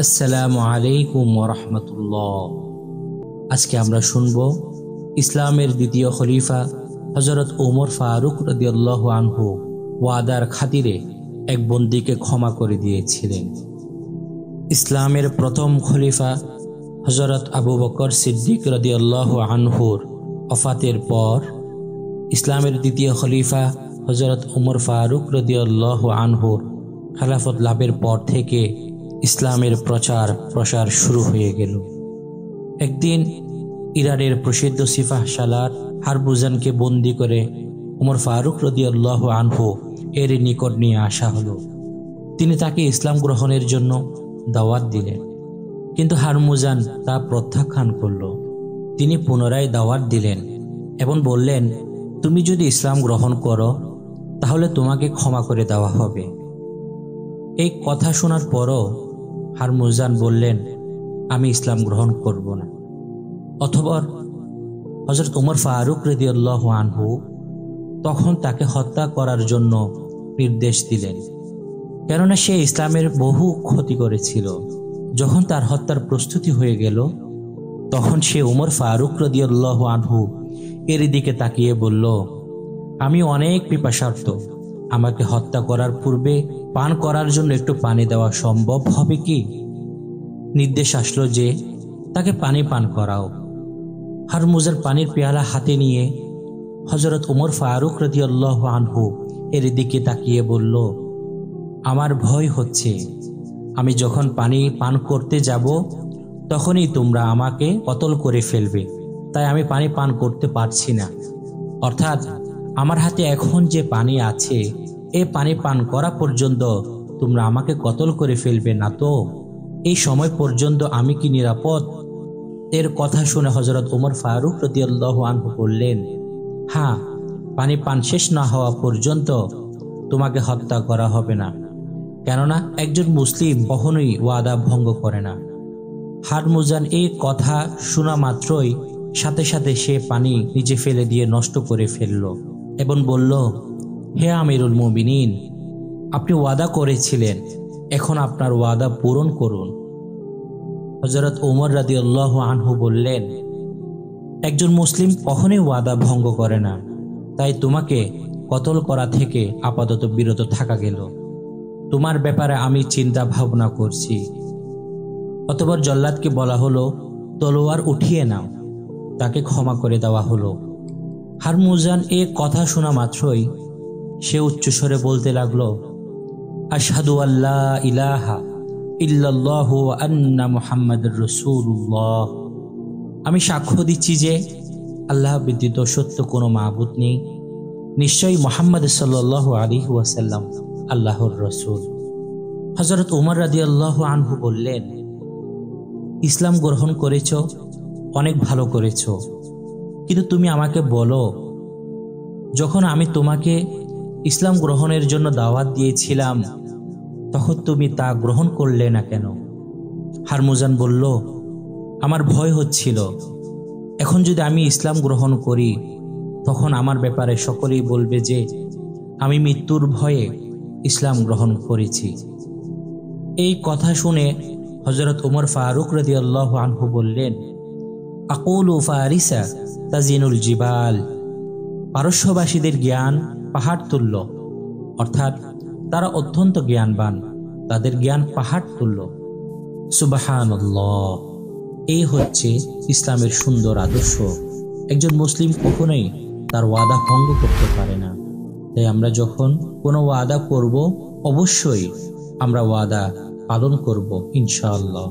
আসসালামু আলাইকুম ওয়া রাহমাতুল্লাহ। আজকে আমরা শুনব ইসলামের দ্বিতীয় খলিফা হযরত ওমর ফারুক রাদিয়াল্লাহু আনহু ওয়াদার খাতিরে এক বন্দীকে ক্ষমা করে দিয়েছিলেন। ইসলামের প্রথম খলিফা হযরত আবু বকর সিদ্দিক রাদিয়াল্লাহু আনহুর ওফাতের পর ইসলামের দ্বিতীয় খলিফা হযরত ওমর ফারুক রাদিয়াল্লাহু আনহুর খেলাফত লাভের পর থেকে ইসলামের প্রসার শুরু হয়ে গেল। একদিন ইরানের প্রসিদ্ধ সিপাহ সালার হারবুজানকে বন্দী করে ওমর ফারুক রাদিয়াল্লাহু আনহু এর নিকট নিয়ে আসা হলো। তিনি তাকে ইসলাম গ্রহণের জন্য দাওয়াত দিলেন, কিন্তু হারমুজান তা প্রত্যাখ্যান করল। তিনি পুনরায় দাওয়াত দিলেন এবং বললেন, তুমি যদি ইসলাম গ্রহণ করো তাহলে তোমাকে ক্ষমা করে দেওয়া হবে। এই কথা শোনার পরও হারমুজান বললেন, আমি ইসলাম গ্রহণ করব না। অতঃপর হযরত ওমর ফারুক রাদিয়াল্লাহু আনহু তখন তাকে হত্যা করার জন্য নির্দেশ দিলেন, কেননা সে ইসলামের বহু ক্ষতি করেছিল। যখন তার হত্যার প্রস্তুতি হয়ে গেল তখন সে ওমর ফারুক রাদিয়াল্লাহু আনহু এর দিকে তাকিয়ে বলল, আমি অনেক পিপাসার্ত, আমাকে হত্যা করার পূর্বে পান করার জন্য একটু পানি দেওয়া সম্ভব হবে কি? নির্দেশ আসলো যে তাকে পানি পান করাও। হারমুজান পানির পেয়ালা হাতে নিয়ে হযরত ওমর ফারুক রাদিয়াল্লাহু আনহু এর দিকে তাকিয়ে বলল, আমার ভয় হচ্ছে, আমি যখন পানি পান করতে যাব তখনই তোমরা আমাকে কতল করে ফেলবে, তাই আমি পানি পান করতে পারছি না। অর্থাৎ আমার হাতে এখন যে পানি আছে এ পানি পান করা পর্যন্ত তোমরা আমাকে কতল করে ফেলবে না তো? এই সময় পর্যন্ত আমি কি নিরাপদ? এর কথা শুনে হযরত ওমর ফারুক রাদিয়াল্লাহু আনহু বললেন, হ্যাঁ, পানি পান শেষ না হওয়া পর্যন্ত তোমাকে হত্যা করা হবে না, কেননা একজন মুসলিম কখনোই ওয়াদা ভঙ্গ করে না। হারমুজান এই কথা শোনা মাত্রই সাথে সাথে সে পানি নিচে ফেলে দিয়ে নষ্ট করে ফেলল এবং বলল, হে আমিরুল মুমিনিন, আপনি ওয়াদা করেছিলেন, এখন আপনার ওয়াদা পূরণ করুন। হযরত ওমর রাদিয়াল্লাহু আনহু বললেন, একজন মুসলিম কখনোই ওয়াদা ভঙ্গ করে না, তাই তোমাকে কতল করা থেকে আপাতত বিরত থাকা গেল। তোমার ব্যাপারে আমি চিন্তা ভাবনা করছি। অতঃপর জল্লাদকে বলা হলো, তলোয়ার উঠিয়ে নাও। তাকে ক্ষমা করে দেওয়া হলো। হারমুজান এ কথা শোনা মাত্রই সে উচ্চস্বরে বলতে লাগলো, আশহাদু আল্লা ইলাহা ইল্লাল্লাহু ওয়া আন্না মুহাম্মাদুর রাসূলুল্লাহ। আমি সাক্ষ্য দিচ্ছি যে আল্লাহ ব্যতীত সত্য কোনো মাবুদ নেই, নিশ্চয়ই মুহাম্মদ সাল্লাল্লাহু আলাইহি ওয়াসাল্লাম আল্লাহর রাসূল। হযরত ওমর রাদিয়াল্লাহু আনহু বললেন, ইসলাম গ্রহণ করেছ, অনেক ভালো করেছ, কিন্তু তুমি আমাকে বলো, যখন আমি তোমাকে ইসলাম গ্রহণের জন্য দাওয়াত দিয়েছিলাম তখন তুমি তা গ্রহণ করলে না কেন? হারমুজান বলল, আমার ভয় হচ্ছিল, এখন যদি আমি ইসলাম গ্রহণ করি তখন আমার ব্যাপারে সকলেই বলবে যে আমি মৃত্যুর ভয়ে ইসলাম গ্রহণ করেছি। এই কথা শুনে হযরত ওমর ফারুক রাদিয়াল্লাহু আনহু বললেন, আকুলু ফারিসা তাজিনুল জিবাল। পারস্যবাসীদের জ্ঞান পাহাড় তুল্য, অর্থাৎ তারা অত্যন্ত জ্ঞানবান, তাদের জ্ঞান পাহাড় তুল্য। সুবহানাল্লাহ। এই হচ্ছে ইসলামের সুন্দর আদর্শ। একজন মুসলিম কখনোই তার ওয়াদা ভঙ্গ করতে পারে না। তাই আমরা যখন কোনো ওয়াদা করব অবশ্যই আমরা ওয়াদা পালন করব ইনশাআল্লাহ।